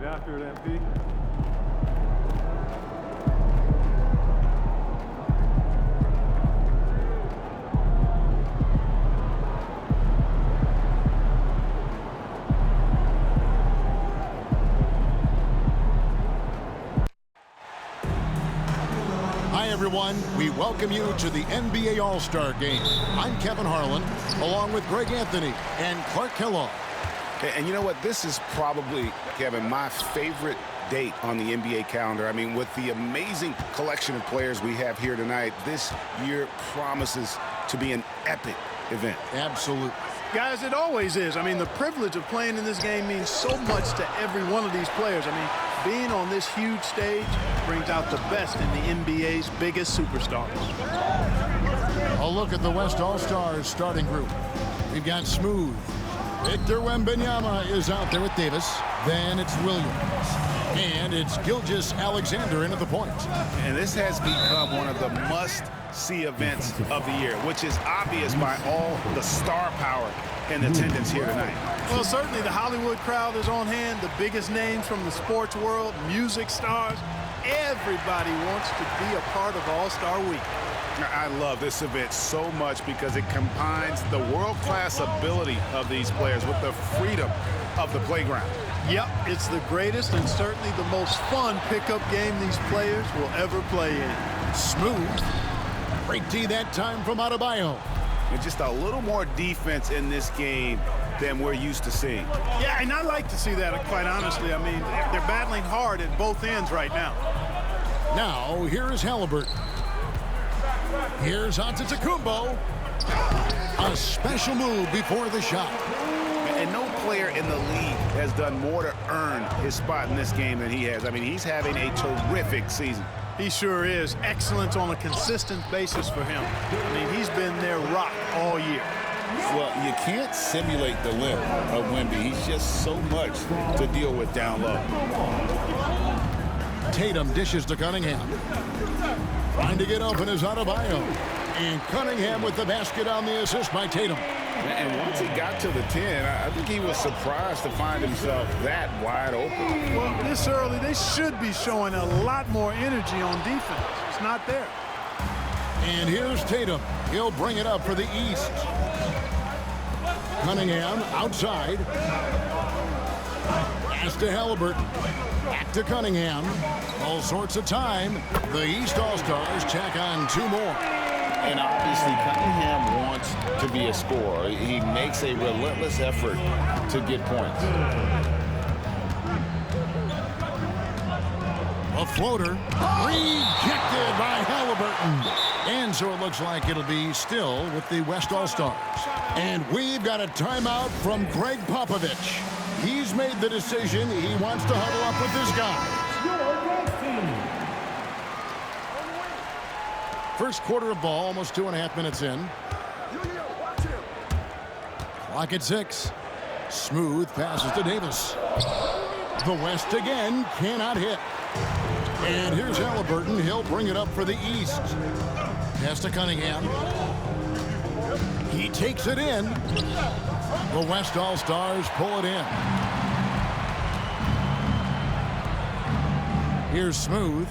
Get after it, MP. Hi, everyone. We welcome you to the NBA All-Star Game. I'm Kevin Harlan, along with Greg Anthony and Clark Kellogg. And you know what? This is probably, Kevin, my favorite date on the NBA calendar. I mean, with the amazing collection of players we have here tonight, this year promises to be an epic event. Absolutely. Guys, it always is. I mean, the privilege of playing in this game means so much to every one of these players. I mean, being on this huge stage brings out the best in the NBA's biggest superstars. A look at the West All-Stars starting group. We've got Smooth. Victor Wembanyama is out there with Davis. Then it's Williams. And it's Gilgeous-Alexander in at the point. And this has become one of the must-see events of the year, which is obvious by all the star power in attendance here tonight. Well, certainly the Hollywood crowd is on hand, the biggest names from the sports world, music stars. Everybody wants to be a part of All-Star Week. I love this event so much because it combines the world-class ability of these players with the freedom of the playground. Yep, it's the greatest and certainly the most fun pickup game these players will ever play in. Smooth. Break D that time from Adebayo. And just a little more defense in this game than we're used to seeing. Yeah, and I like to see that, quite honestly. I mean, they're battling hard at both ends right now. Now, here's Halliburton. Here's Antetokounmpo. A special move before the shot. And no player in the league has done more to earn his spot in this game than he has. I mean, he's having a terrific season. He sure is. Excellence on a consistent basis for him. I mean, he's been their rock all year. Well, you can't simulate the limp of Wemby. He's just so much to deal with down low. Tatum dishes to Cunningham. Trying to get open is Adebayo. And Cunningham with the basket on the assist by Tatum. And once he got to the 10, I think he was surprised to find himself that wide open. Well, this early, they should be showing a lot more energy on defense. It's not there. And here's Tatum. He'll bring it up for the East. Cunningham outside. Pass to Halliburton. Back to Cunningham. All sorts of time. The East All-Stars tack on two more. And obviously, Cunningham wants to be a scorer. He makes a relentless effort to get points. A floater. Rejected by Halliburton. And so it looks like it'll be still with the West All-Stars. And we've got a timeout from Greg Popovich. He's made the decision. He wants to huddle up with this guy. First quarter of ball, almost 2.5 minutes in. Clock at 6. Smooth passes to Davis. The West again cannot hit. And here's Halliburton. He'll bring it up for the East. Pass to Cunningham. He takes it in. The West All-Stars pull it in. Here's Smooth.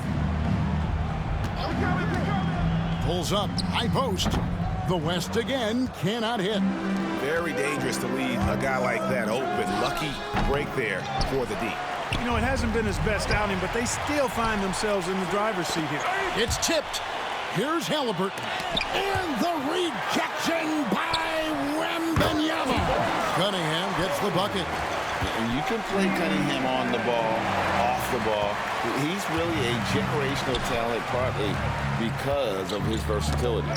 Pulls up, high post. The West again cannot hit. Very dangerous to leave a guy like that open. Lucky break there for the D. You know, it hasn't been his best outing, but they still find themselves in the driver's seat here. It's tipped. Here's Halliburton. And the rejection by Wembanyama. Cunningham gets the bucket. And you can play Cunningham on the ball, off the ball. He's really a generational talent, partly because of his versatility.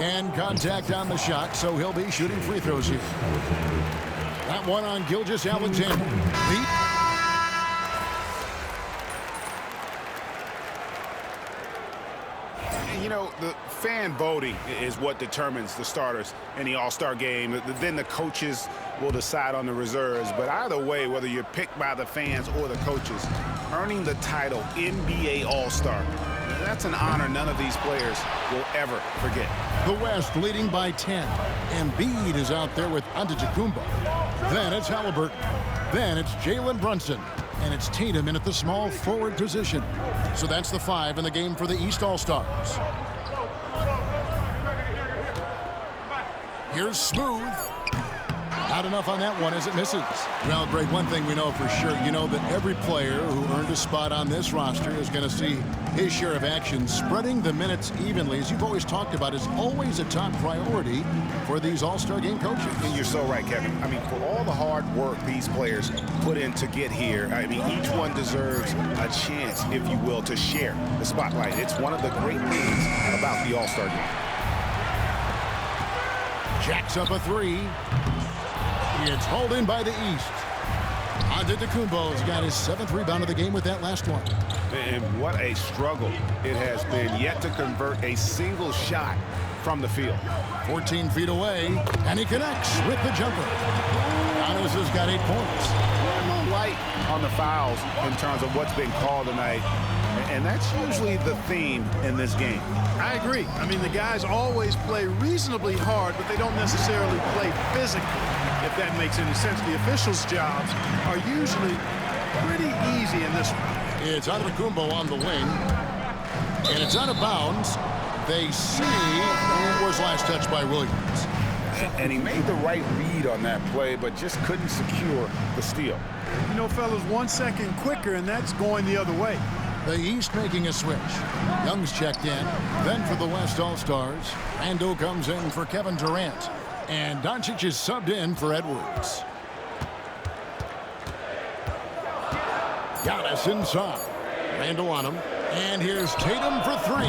And contact on the shot, so he'll be shooting free throws here. That one on Gilgeous-Alexander. You know, the fan voting is what determines the starters in the All-Star game. Then the coaches will decide on the reserves. But either way, whether you're picked by the fans or the coaches, earning the title NBA All-Star, That's an honor none of these players will ever forget. The West leading by 10. Embiid is out there with Antetokounmpo. Then it's Halliburton. Then it's Jalen Brunson. And it's Tatum in at the small forward position. So that's the 5 in the game for the East All-Stars. Here's Smooth. Not enough on that one as it misses. Well, Greg, one thing we know for sure, you know that every player who earned a spot on this roster is going to see his share of action. Spreading the minutes evenly, as you've always talked about, is always a top priority for these All-Star game coaches. And you're so right, Kevin. I mean, for all the hard work these players put in to get here, I mean, each one deserves a chance, if you will, to share the spotlight. It's one of the great things about the All-Star game. Jacks up a 3. It's hauled in by the East. Antetokounmpo's got his 7th rebound of the game with that last one. And what a struggle it has been yet to convert a single shot from the field. 14 feet away, and he connects with the jumper. Giannis has got 8 points. A little light on the fouls in terms of what's been called tonight, and that's usually the theme in this game. I agree. I mean, the guys always play reasonably hard, but they don't necessarily play physically, if that makes any sense. The officials' jobs are usually pretty easy in this one. It's Antetokounmpo on the wing, and it's out of bounds. They see it was last touched by Williams. And he made the right read on that play, but just couldn't secure the steal. You know, fellas, 1 second quicker, and that's going the other way. The East making a switch. Young's checked in. Then for the West All-Stars, Randall comes in for Kevin Durant. And Doncic is subbed in for Edwards. Giannis inside. Randall on him. And here's Tatum for 3.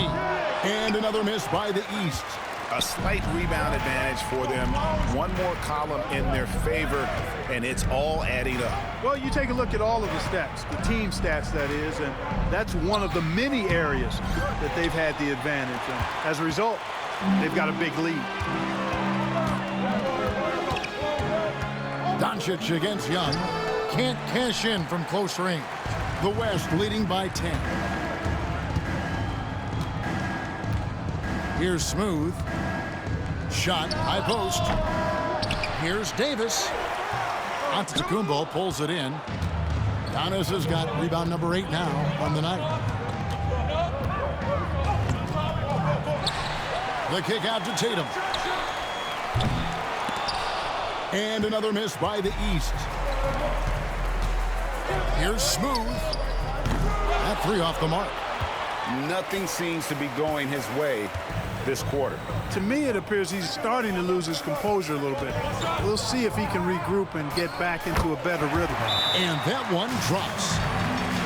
And another miss by the East. A slight rebound advantage for them. One more column in their favor, and it's all adding up. Well, you take a look at all of the stats, the team stats, that is, and that's one of the many areas that they've had the advantage. And as a result, they've got a big lead. Doncic against Young. Can't cash in from close range. The West leading by 10. Here's Smooth. Shot, high post. Here's Davis. Antetokounmpo pulls it in. Giannis has got rebound number 8 now on the night. The kick out to Tatum. And another miss by the East. Here's Smooth. That 3 off the mark. Nothing seems to be going his way this quarter. To me, it appears he's starting to lose his composure a little bit. We'll see if he can regroup and get back into a better rhythm. And that one drops.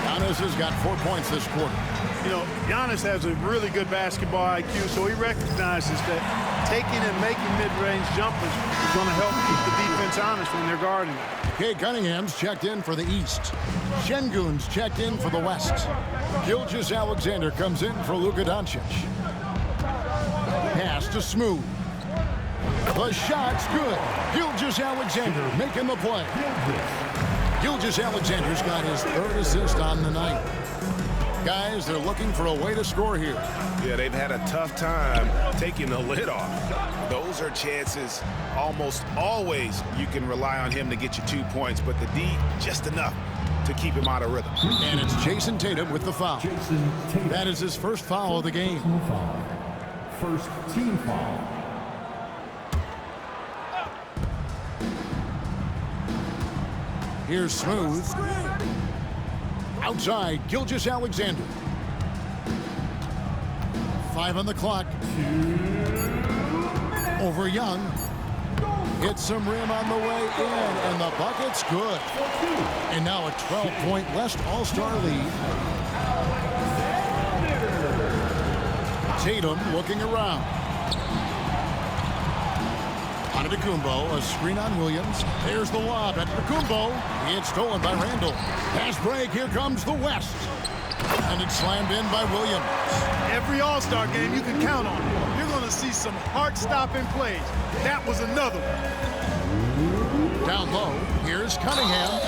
Giannis has got 4 points this quarter. You know, Giannis has a really good basketball IQ, so he recognizes that taking and making mid-range jumpers is going to help keep the defense honest when they're guarding him. Cade Cunningham's checked in for the East. Şengün's checked in for the West. Gilgeous-Alexander comes in for Luka Doncic. Pass to Smooth. The shot's good. Gilgeous-Alexander making the play. Gilgeous-Alexander's got his 3rd assist on the night. Guys, they're looking for a way to score here. Yeah, they've had a tough time taking the lid off. Those are chances almost always you can rely on him to get you 2 points, but the D, just enough to keep him out of rhythm. And it's Jason Tatum with the foul. That is his first foul of the game. First team foul. Here's Smooth. Outside, Gilgeous-Alexander. 5 on the clock. Over Young. Hits some rim on the way in, and the bucket's good. And now a 12-point West All-Star lead. Tatum looking around. Antetokounmpo, a screen on Williams. There's the lob. Antetokounmpo. It's stolen by Randall. Pass break. Here comes the West. And it's slammed in by Williams. Every All-Star game you can count on. You're going to see some heart-stopping plays. That was another one. Down low. Here's Cunningham.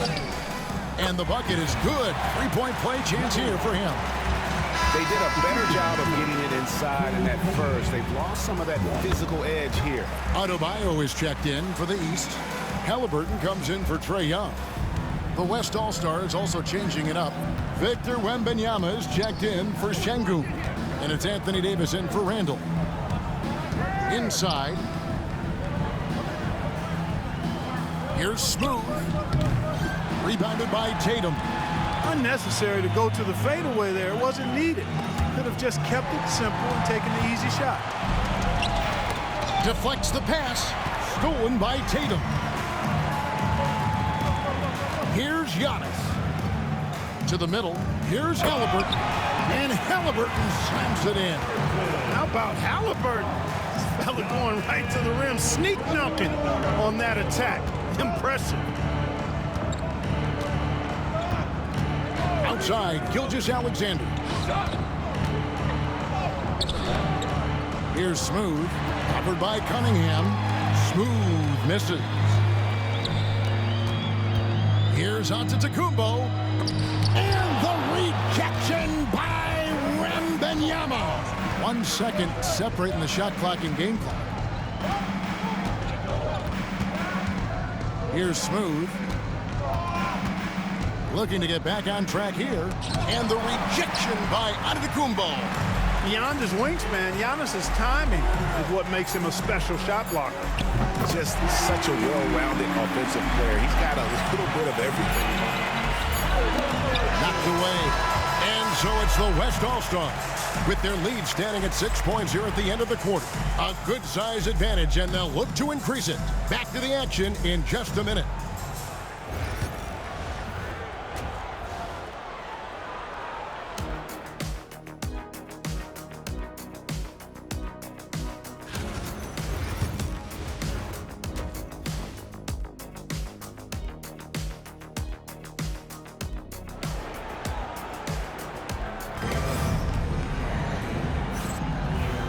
And the bucket is good. 3-point play chance here for him. They did a better job of getting it inside in that first. They've lost some of that physical edge here. Adebayo is checked in for the East. Halliburton comes in for Trae Young. The West All-Stars also changing it up. Victor Wembanyama is checked in for Şengün. And it's Anthony Davis in for Randall. Inside. Here's Smooth. Rebounded by Tatum. Unnecessary to go to the fadeaway there. It wasn't needed. Could have just kept it simple and taken the easy shot. Deflects the pass. Stolen by Tatum. Here's Giannis. To the middle. Here's Halliburton. And Halliburton slams it in. How about Halliburton? This fella going right to the rim, sneak dunking on that attack. Impressive. Outside, Gilgeous-Alexander. Here's Smooth. Covered by Cunningham. Smooth misses. Here's Antetokounmpo. And the rejection by Wembanyama. 1 second separating the shot clock and game clock. Here's Smooth. Looking to get back on track here. And the rejection by Antetokounmpo. Beyond his wingspan, Giannis's timing is what makes him a special shot blocker. Just such a well-rounded offensive player. He's got a little bit of everything. Knocked away. And so it's the West All-Stars with their lead standing at 6 points here at the end of the quarter. A good size advantage, and they'll look to increase it. Back to the action in just a minute.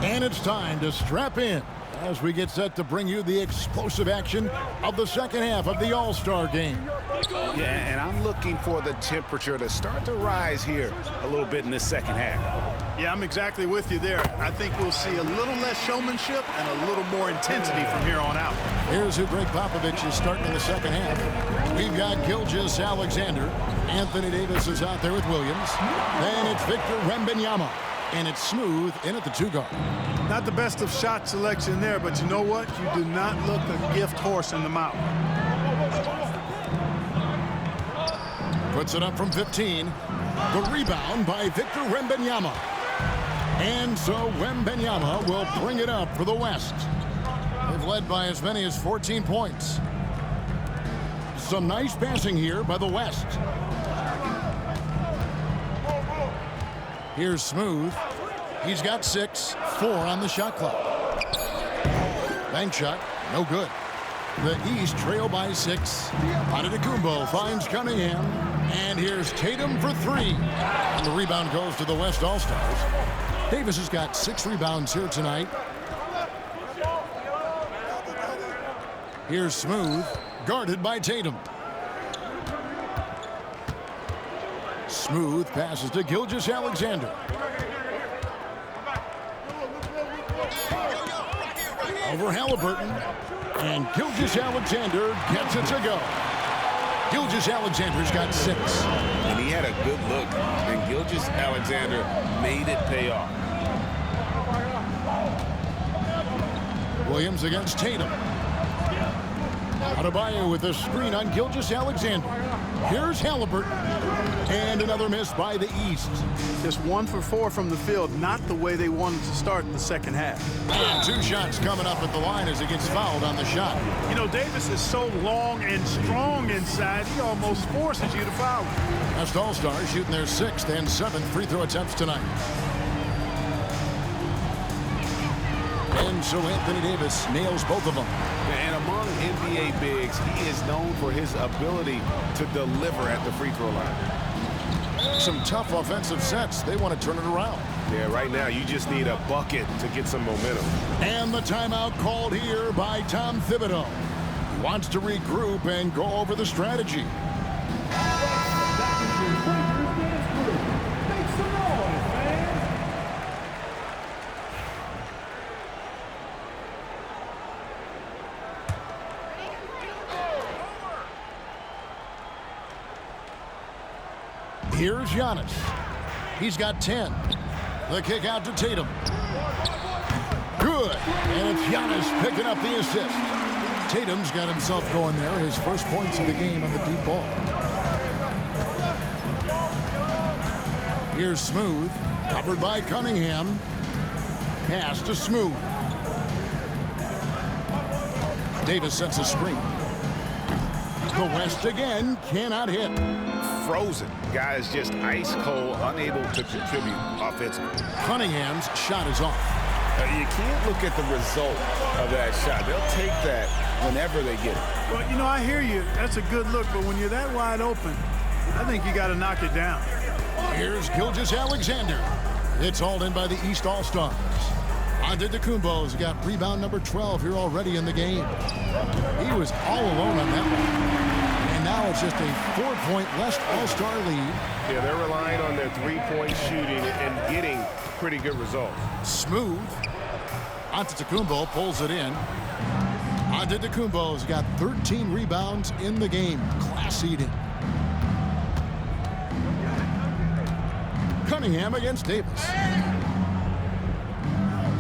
And it's time to strap in as we get set to bring you the explosive action of the second half of the All-Star game. Yeah, and I'm looking for the temperature to start to rise here a little bit in this second half. Yeah, I'm exactly with you there. I think we'll see a little less showmanship and a little more intensity from here on out. Here's who Greg Popovich is starting in the second half. We've got Gilgeous-Alexander. Anthony Davis is out there with Williams. Then it's Victor Wembanyama. And it's Smooth in at the 2 guard. Not the best of shot selection there, but you know what? You do not look a gift horse in the mouth. Puts it up from 15. The rebound by Victor Wembanyama. And so Wembanyama will bring it up for the West. They've led by as many as 14 points. Some nice passing here by the West. Here's Smooth. He's got 6, 4 on the shot clock. Bank shot, no good. The East trail by 6. Antetokounmpo finds Cunningham. And here's Tatum for 3. And the rebound goes to the West All-Stars. Davis has got 6 rebounds here tonight. Here's Smooth, guarded by Tatum. Smooth passes to Gilgeous-Alexander. Over Halliburton. And Gilgeous-Alexander gets it to go. Gilgeous-Alexander's got 6. And he had a good look, and Gilgeous-Alexander made it pay off. Williams against Tatum. Adebayo with a screen on Gilgeous-Alexander. Here's Halliburton. And another miss by the East. Just 1 for 4 from the field, not the way they wanted to start in the second half. And 2 shots coming up at the line as he gets fouled on the shot. You know, Davis is so long and strong inside, he almost forces you to foul him. West All-Stars shooting their 6th and 7th free throw attempts tonight. And so Anthony Davis nails both of them. And among NBA bigs, he is known for his ability to deliver at the free throw line. Some tough offensive sets. They want to turn it around. Yeah, right now you just need a bucket to get some momentum. And the timeout called here by Tom Thibodeau. He wants to regroup and go over the strategy. Make some noise, man. Here's Giannis. He's got 10. The kick out to Tatum. Good. And it's Giannis picking up the assist. Tatum's got himself going there. His first points of the game on the deep ball. Here's Smooth. Covered by Cunningham. Pass to Smooth. Davis sets a screen. The West again cannot hit. Frozen. Guys just ice cold, unable to contribute offensively. Cunningham's shot is off. You can't look at the result of that shot. They'll take that whenever they get it. Well, you know, I hear you. That's a good look, but when you're that wide open, I think you got to knock it down. Here's Gilgeous-Alexander. It's hauled in by the East All-Stars. Antetokounmpo's got rebound number 12 here already in the game. He was all alone on that one. And now it's just a 4-point West All-Star lead. Yeah, they're relying on their three-point shooting and getting pretty good results. Smooth. Antetokounmpo pulls it in. Antetokounmpo's got 13 rebounds in the game. Class eating. Cunningham against Davis.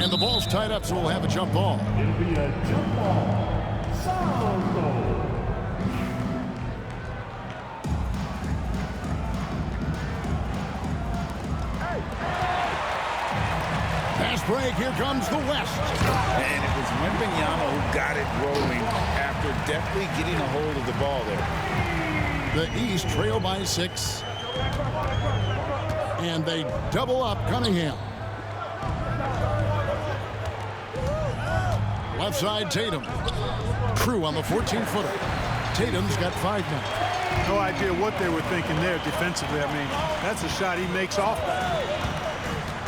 And the ball's tied up, so we'll have a jump ball. It'll be a jump ball. Salvo. Fast break, here comes the West. And it was Wembanyama who got it rolling after definitely getting a hold of the ball there. The East trail by 6. And they double up Cunningham. Left side, Tatum. Crew on the 14-footer. Tatum's got 5 now. No idea what they were thinking there defensively. I mean, that's a shot he makes off that.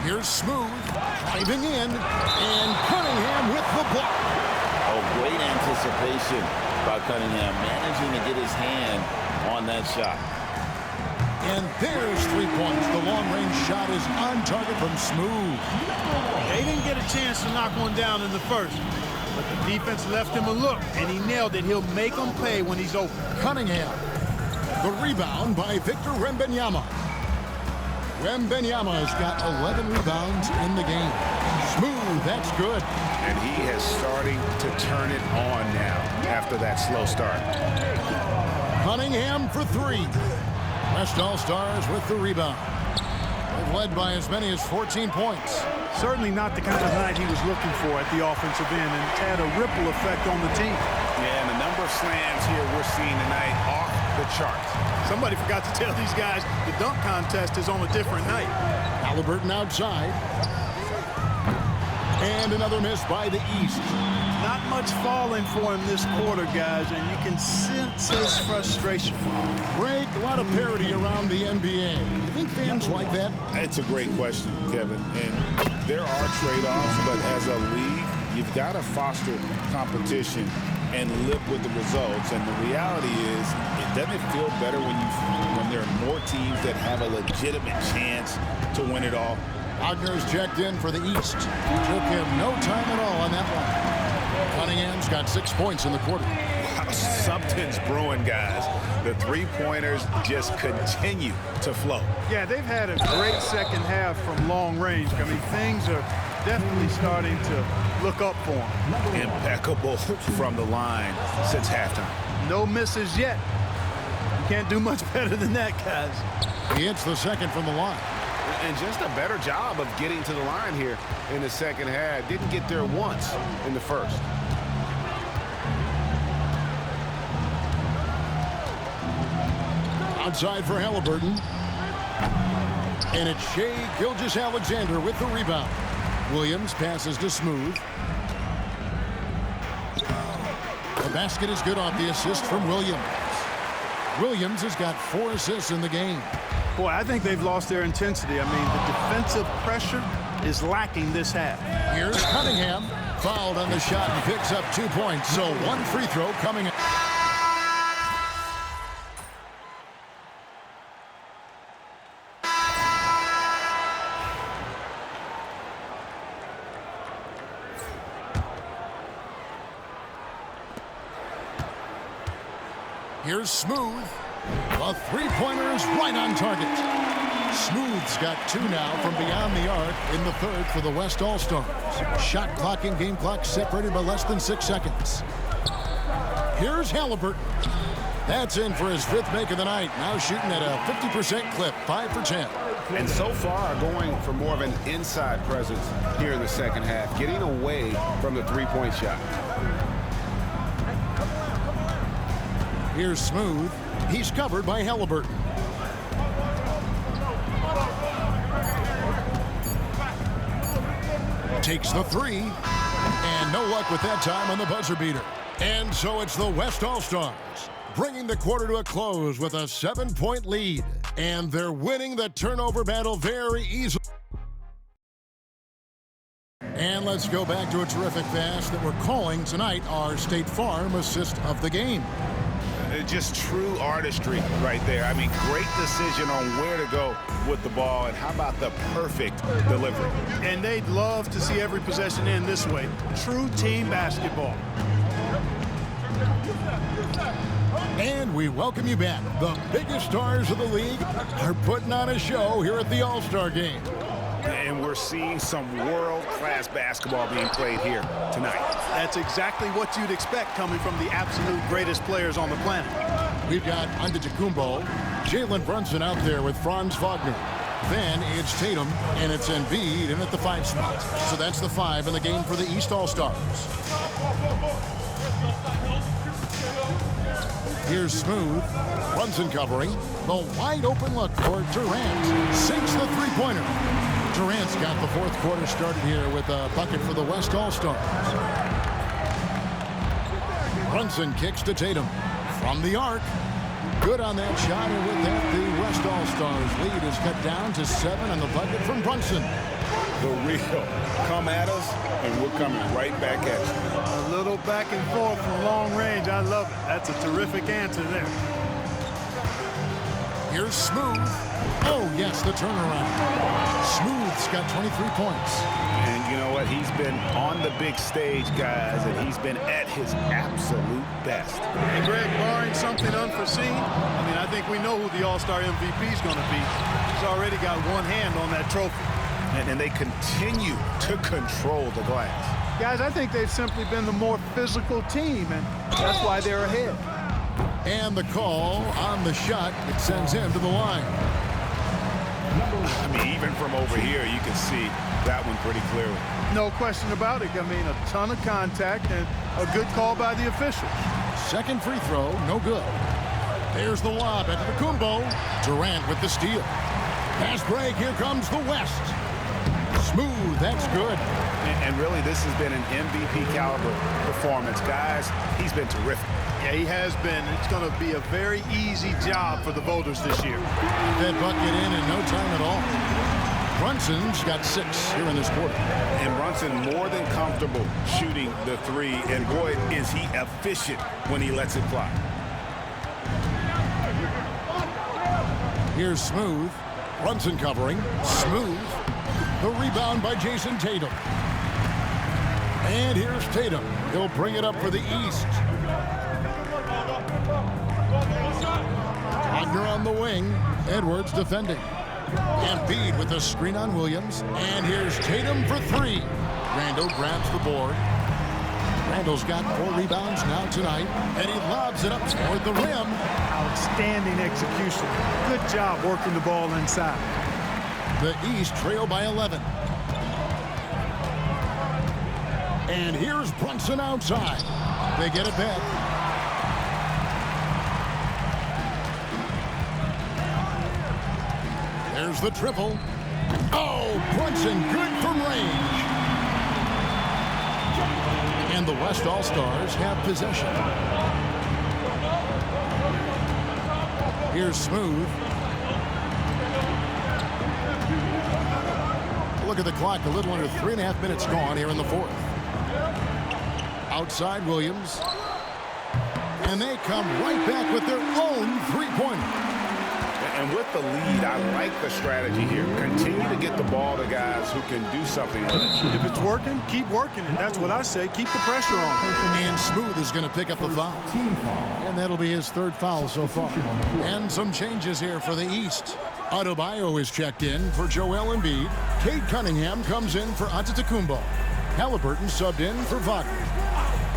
Here's Smooth, driving in, and Cunningham with the block. Oh, great anticipation by Cunningham, managing to get his hand on that shot. And there's 3 points. The long-range shot is on target from Smooth. They didn't get a chance to knock one down in the first, but the defense left him a look, and he nailed it. He'll make them pay when he's open. Cunningham. The rebound by Victor Wembanyama. Wembanyama has got 11 rebounds in the game. Smooth, that's good. And he is starting to turn it on now after that slow start. Cunningham for 3. West All-Stars with the rebound. They've led by as many as 14 points. Certainly not the kind of night he was looking for at the offensive end, and it's had a ripple effect on the team. Yeah, and the number of slams here we're seeing tonight off the charts. Somebody forgot to tell these guys the dunk contest is on a different night. Halliburton outside. And another miss by the East. Not much falling for him this quarter, guys, and you can sense his frustration. Greg, a lot of parity around the NBA. You think fans like that? It's a great question, Kevin. And there are trade-offs, but as a league, you've got to foster competition and live with the results. And the reality is, it doesn't feel better when there are more teams that have a legitimate chance to win it all. Wagner's checked in for the East. Took him no time at all on that one. Cunningham's got 6 points in the quarter. Wow, something's brewing, guys. The three-pointers just continue to flow. Yeah, they've had a great second half from long range. I mean, things are definitely starting to look up for them. Impeccable from the line since halftime. No misses yet. You can't do much better than that, guys. He hits the second from the line. And just a better job of getting to the line here in the second half. Didn't get there once in the first. Outside for Halliburton. And it's Shai Gilgeous-Alexander with the rebound. Williams passes to Smooth. The basket is good off the assist from Williams. Williams has got 4 assists in the game. Boy, I think they've lost their intensity. I mean, the defensive pressure is lacking this half. Here's Cunningham. Fouled on the shot and picks up 2 points. So 1 free throw coming up. Here's Smooth. The three-pointer is right on target. Smooth's got 2 now from beyond the arc in the third for the West All-Stars. Shot clock and game clock separated by less than 6 seconds. Here's Halliburton. That's in for his 5th make of the night. Now shooting at a 50% clip, 5 for 10. And so far going for more of an inside presence here in the second half, getting away from the three-point shot. Here's Smooth. He's covered by Halliburton. Takes the 3. And no luck with that time on the buzzer beater. And so it's the West All-Stars bringing the quarter to a close with a 7-point lead. And they're winning the turnover battle very easily. And let's go back to a terrific pass that we're calling tonight our State Farm assist of the game. Just true artistry right there. I mean, great decision on where to go with the ball, and how about the perfect delivery? And they'd love to see every possession end this way. True team basketball. And we welcome you back. The biggest stars of the league are putting on a show here at the All-Star Game. And we're seeing some world-class basketball being played here tonight. That's exactly what you'd expect coming from the absolute greatest players on the planet. We've got Antetokounmpo, Jalen Brunson out there with Franz Wagner. Then it's Tatum, and it's Embiid in at the 5 spot. So that's the 5 in the game for the East All-Stars. Here's Smooth. Brunson covering. The wide open look for Durant. Sinks the three-pointer. Durant's got the 4th quarter started here with a bucket for the West All-Stars. Brunson kicks to Tatum. From the arc. Good on that shot, and with that, the West All-Stars lead is cut down to 7 on the bucket from Brunson. The real come at us, and we're coming right back at you. A little back and forth from long range. I love it. That's a terrific answer there. Here's Smooth. Oh, yes, the turnaround. Smooth's got 23 points. And you know what? He's been on the big stage, guys, and he's been at his absolute best. And Greg, barring something unforeseen, I think we know who the All-Star MVP is going to be. He's already got one hand on that trophy. And they continue to control the glass. Guys, I think they've simply been the more physical team, and that's why they're ahead. And the call on the shot, it sends him to the line. Even from over here, you can see that one pretty clearly. No question about it. A ton of contact and a good call by the official. Second free throw, no good. There's the lob at Antetokounmpo. Durant with the steal. Pass break, here comes the West. Smooth, that's good. And really, this has been an MVP caliber performance. Guys, he's been terrific. Yeah, he has been. It's going to be a very easy job for the voters this year. That bucket in no time at all. Brunson's got 6 here in this quarter. And Brunson more than comfortable shooting the 3. And boy, is he efficient when he lets it fly. Here's Smooth. Brunson covering. Smooth. The rebound by Jason Tatum. And here's Tatum. He'll bring it up for the East. Wagner on the wing. Edwards defending. Embiid with the screen on Williams. And here's Tatum for 3. Randall grabs the board. Randall's got 4 rebounds now tonight. And he lobs it up toward the rim. Outstanding execution. Good job working the ball inside. The East trail by 11. And here's Brunson outside. They get it back. There's the triple. Oh, Brunson good from range. And the West All-Stars have possession. Here's Smooth. Look at the clock, a little under 3.5 minutes gone here in the 4th. Outside Williams. And they come right back with their own three-pointer. And And with the lead, I like the strategy here. Continue to get the ball to guys who can do something with it. If it's working, keep working it. That's what I say. Keep the pressure on. And Smooth is going to pick up the foul. And that'll be his third foul so far. And some changes here for the East. Adebayo is checked in for Joel Embiid. Cade Cunningham comes in for Antetokounmpo. Halliburton subbed in for Wagner.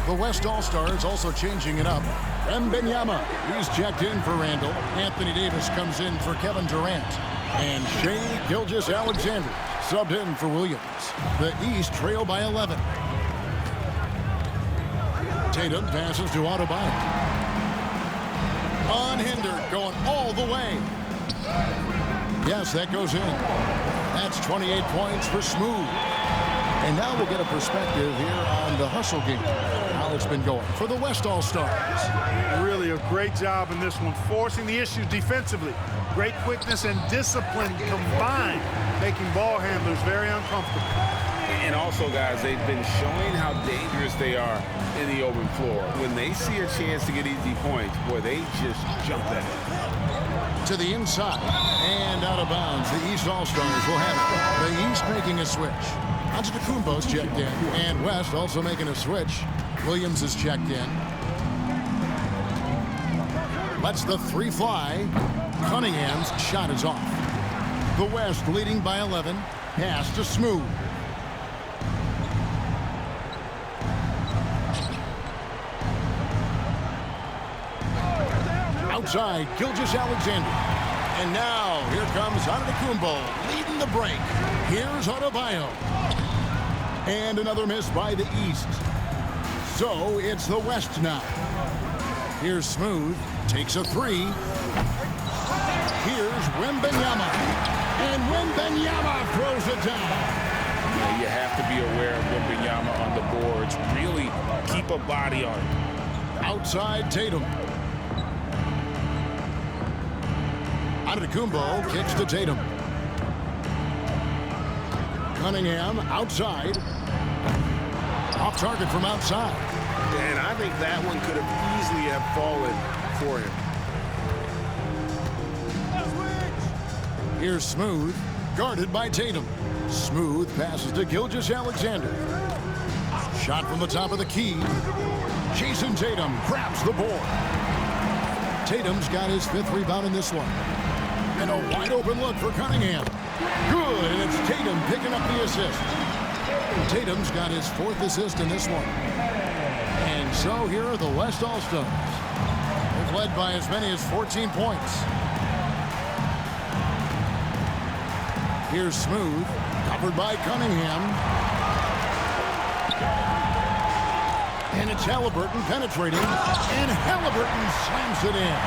The West All-Stars also changing it up. Wembanyama, he's checked in for Randall. Anthony Davis comes in for Kevin Durant. And Shai Gilgeous-Alexander subbed in for Williams. The East trail by 11. Tatum passes to Adebayo. Unhindered, going all the way. Yes, that goes in. That's 28 points for Smooth. And now we'll get a perspective here on the hustle game. How it's been going for the West All-Stars. Really a great job in this one, forcing the issues defensively. Great quickness and discipline combined, making ball handlers very uncomfortable. And also, guys, they've been showing how dangerous they are in the open floor. When they see a chance to get easy points, boy, they just jump at it. To the inside and out of bounds. The East All-Stars will have it. The East making a switch. Antetokounmpo's checked in, and West also making a switch. Williams is checked in. Lets the three fly. Cunningham's shot is off. The West leading by 11. Pass to Smooth. Outside, Gilgeous-Alexander. And now, here comes Antetokounmpo leading the break. Here's Adebayo. And another miss by the East. So, it's the West now. Here's Smooth. Takes a three. Here's Wembanyama. And Wembanyama throws it down. You have to be aware of Wembanyama on the boards. Really keep a body on it. Outside Tatum. Antetokounmpo kicks to Tatum. Cunningham outside. Off target from outside. And I think that one could have easily have fallen for him. Here's Smooth, guarded by Tatum. Smooth passes to Gilgeous-Alexander. Shot from the top of the key. Jason Tatum grabs the board. Tatum's got his fifth rebound in this one. And a wide open look for Cunningham. Good, and it's Tatum picking up the assist. Tatum's got his fourth assist in this one. And so here are the West All-Stars. They've led by as many as 14 points. Here's Smooth, covered by Cunningham. And it's Halliburton penetrating, and Halliburton slams it in.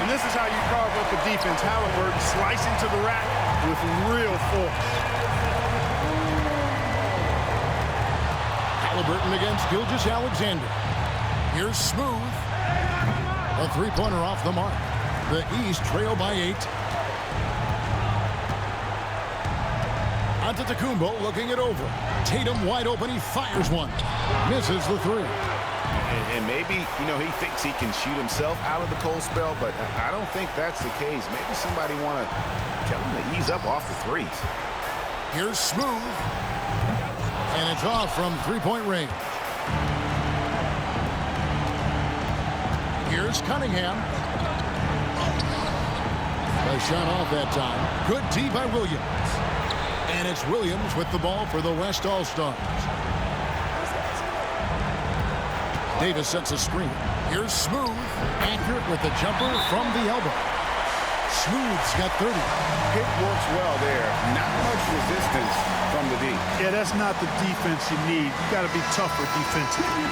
And this is how you carve up the defense. Halliburton slicing to the rack with real force. Halliburton against Gilgeous-Alexander. Here's Smooth. A three-pointer off the mark. The East trail by 8. Antetokounmpo looking it over. Tatum wide open. He fires one. Misses the three. And maybe, he thinks he can shoot himself out of the cold spell, but I don't think that's the case. Maybe somebody want to tell him to ease up off the threes. Here's Smooth. And it's off from three-point range. Here's Cunningham. A shot off that time. Good D by Williams. And it's Williams with the ball for the West All-Stars. Davis sets a screen. Here's Smooth. Accurate with the jumper from the elbow. Smooth's got 30. It works well there. Not much resistance from the D. Yeah, that's not the defense you need. You got to be tougher defensively.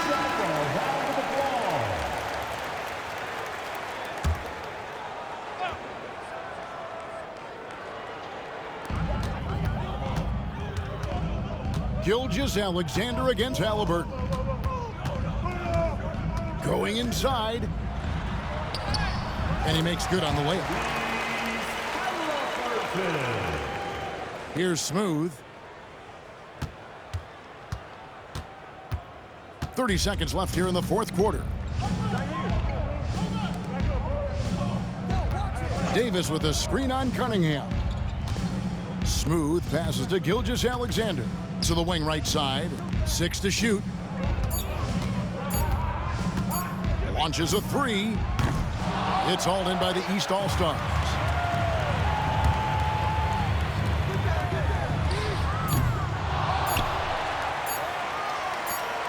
Gilgeous-Alexander against Halliburton. Going inside. And he makes good on the layup. Here's Smooth. 30 seconds left here in the fourth quarter. Davis with a screen on Cunningham. Smooth passes to Gilgeous-Alexander. To the wing right side. 6 to shoot. Launches a 3. It's hauled in by the East All-Stars.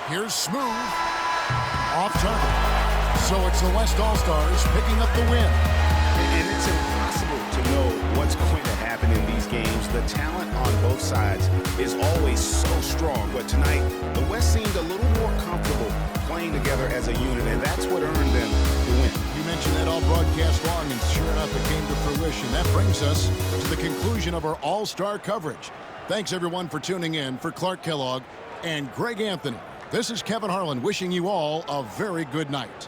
Here's Smooth. Off target. So it's the West All-Stars picking up the win. And it's impossible to know what's going to happen in these games. The talent on both sides is always so strong. But tonight, the West seemed a little more comfortable playing together as a unit, and that's what earned them the win. You mentioned that all broadcast long, and sure enough, it came to fruition. That brings us to the conclusion of our All-Star coverage. Thanks, everyone, for tuning in. For Clark Kellogg and Greg Anthony, this is Kevin Harlan wishing you all a very good night.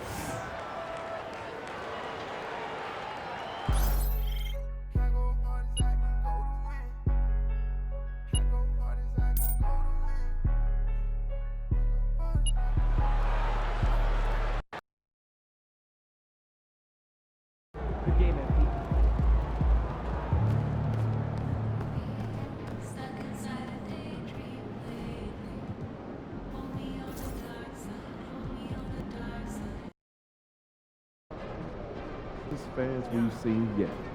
Fans we've seen yet.